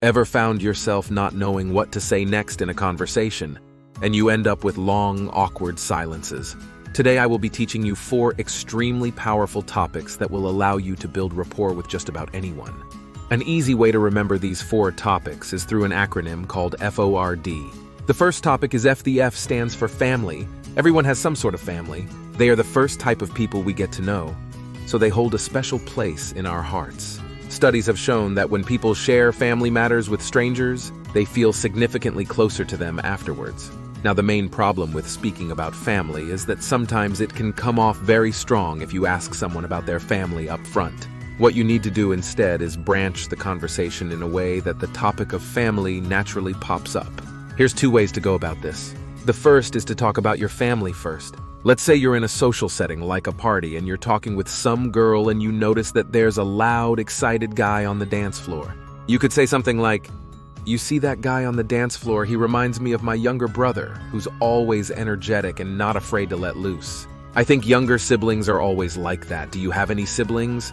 Ever found yourself not knowing what to say next in a conversation, and you end up with long, awkward silences? Today I will be teaching you 4 extremely powerful topics that will allow you to build rapport with just about anyone. An easy way to remember these 4 topics is through an acronym called FORD. The first topic is F. The F stands for family. Everyone has some sort of family. They are the first type of people we get to know, so they hold a special place in our hearts. Studies have shown that when people share family matters with strangers, they feel significantly closer to them afterwards. Now, the main problem with speaking about family is that sometimes it can come off very strong if you ask someone about their family up front. What you need to do instead is branch the conversation in a way that the topic of family naturally pops up. Here's 2 ways to go about this. The first is to talk about your family first. Let's say you're in a social setting like a party and you're talking with some girl and you notice that there's a loud, excited guy on the dance floor. You could say something like, "You see that guy on the dance floor? He reminds me of my younger brother, who's always energetic and not afraid to let loose. I think younger siblings are always like that. Do you have any siblings?"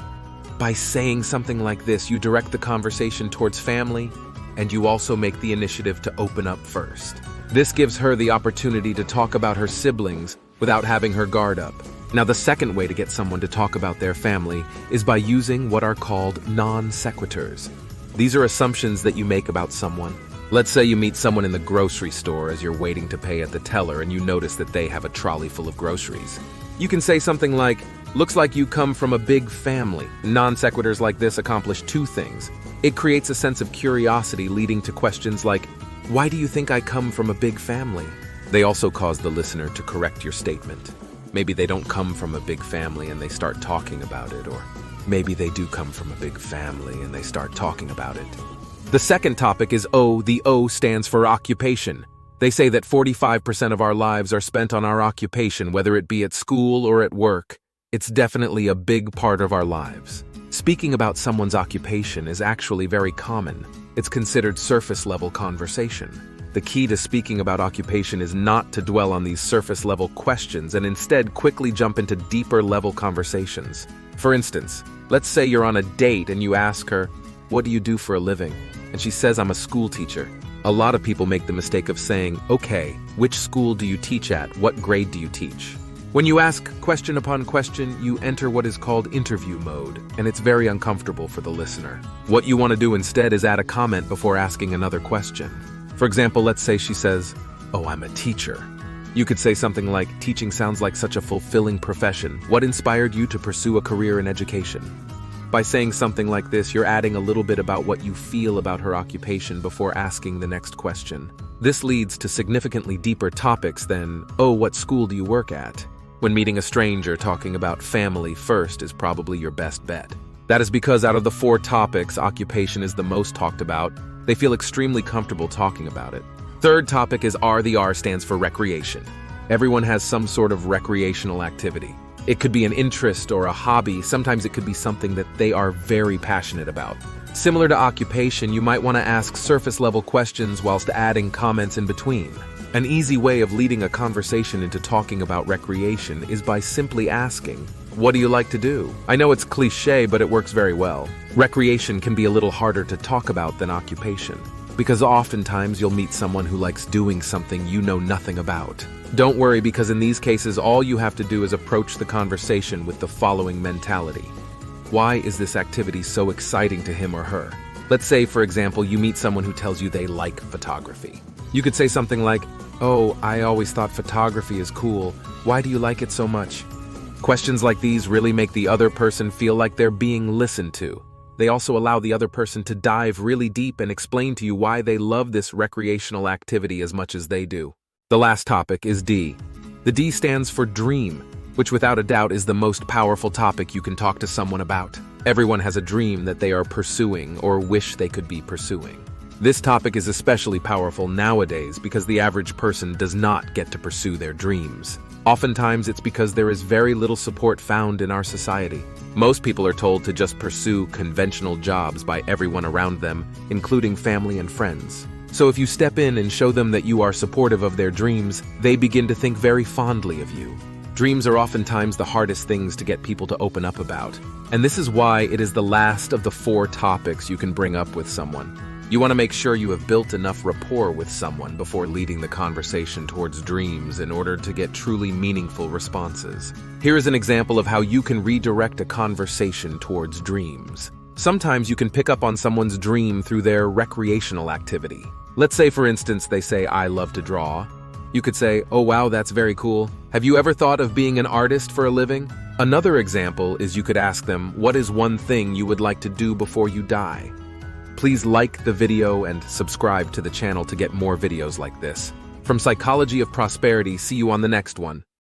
By saying something like this, you direct the conversation towards family, and you also make the initiative to open up first. This gives her the opportunity to talk about her siblings without having her guard up. Now, the second way to get someone to talk about their family is by using what are called non sequiturs. These are assumptions that you make about someone. Let's say you meet someone in the grocery store as you're waiting to pay at the teller and you notice that they have a trolley full of groceries. You can say something like, "Looks like you come from a big family." Non sequiturs like this accomplish 2 things. It creates a sense of curiosity leading to questions like, "Why do you think I come from a big family?" They also cause the listener to correct your statement. Maybe they don't come from a big family and they start talking about it, or maybe they do come from a big family and they start talking about it. The second topic is O. The O stands for occupation. They say that 45% of our lives are spent on our occupation, whether it be at school or at work. It's definitely a big part of our lives. Speaking about someone's occupation is actually very common. It's considered surface-level conversation. The key to speaking about occupation is not to dwell on these surface-level questions and instead quickly jump into deeper-level conversations. For instance, let's say you're on a date and you ask her, "What do you do for a living?" And she says, "I'm a school teacher." A lot of people make the mistake of saying, "Okay, which school do you teach at? What grade do you teach?" When you ask question upon question, you enter what is called interview mode, and it's very uncomfortable for the listener. What you want to do instead is add a comment before asking another question. For example, let's say she says, "Oh, I'm a teacher." You could say something like, "Teaching sounds like such a fulfilling profession. What inspired you to pursue a career in education?" By saying something like this, you're adding a little bit about what you feel about her occupation before asking the next question. This leads to significantly deeper topics than, "Oh, what school do you work at?" When meeting a stranger, talking about family first is probably your best bet. That is because out of the 4 topics, occupation is the most talked about. They feel extremely comfortable talking about it. Third topic is R. The R stands for recreation. Everyone has some sort of recreational activity. It could be an interest or a hobby. Sometimes it could be something that they are very passionate about. Similar to occupation, you might want to ask surface-level questions whilst adding comments in between. An easy way of leading a conversation into talking about recreation is by simply asking, "What do you like to do?" I know it's cliché, but it works very well. Recreation can be a little harder to talk about than occupation, because oftentimes you'll meet someone who likes doing something you know nothing about. Don't worry, because in these cases, all you have to do is approach the conversation with the following mentality. Why is this activity so exciting to him or her? Let's say, for example, you meet someone who tells you they like photography. You could say something like, "Oh, I always thought photography is cool. Why do you like it so much?" Questions like these really make the other person feel like they're being listened to. They also allow the other person to dive really deep and explain to you why they love this recreational activity as much as they do. The last topic is D. The D stands for dream, which without a doubt is the most powerful topic you can talk to someone about. Everyone has a dream that they are pursuing or wish they could be pursuing. This topic is especially powerful nowadays because the average person does not get to pursue their dreams. Oftentimes, it's because there is very little support found in our society. Most people are told to just pursue conventional jobs by everyone around them, including family and friends. So if you step in and show them that you are supportive of their dreams, they begin to think very fondly of you. Dreams are oftentimes the hardest things to get people to open up about. And this is why it is the last of the 4 topics you can bring up with someone. You want to make sure you have built enough rapport with someone before leading the conversation towards dreams in order to get truly meaningful responses. Here is an example of how you can redirect a conversation towards dreams. Sometimes you can pick up on someone's dream through their recreational activity. Let's say, for instance, they say, "I love to draw." You could say, "Oh wow, that's very cool. Have you ever thought of being an artist for a living?" Another example is you could ask them, "What is one thing you would like to do before you die?" Please like the video and subscribe to the channel to get more videos like this. From Psychology of Prosperity, see you on the next one.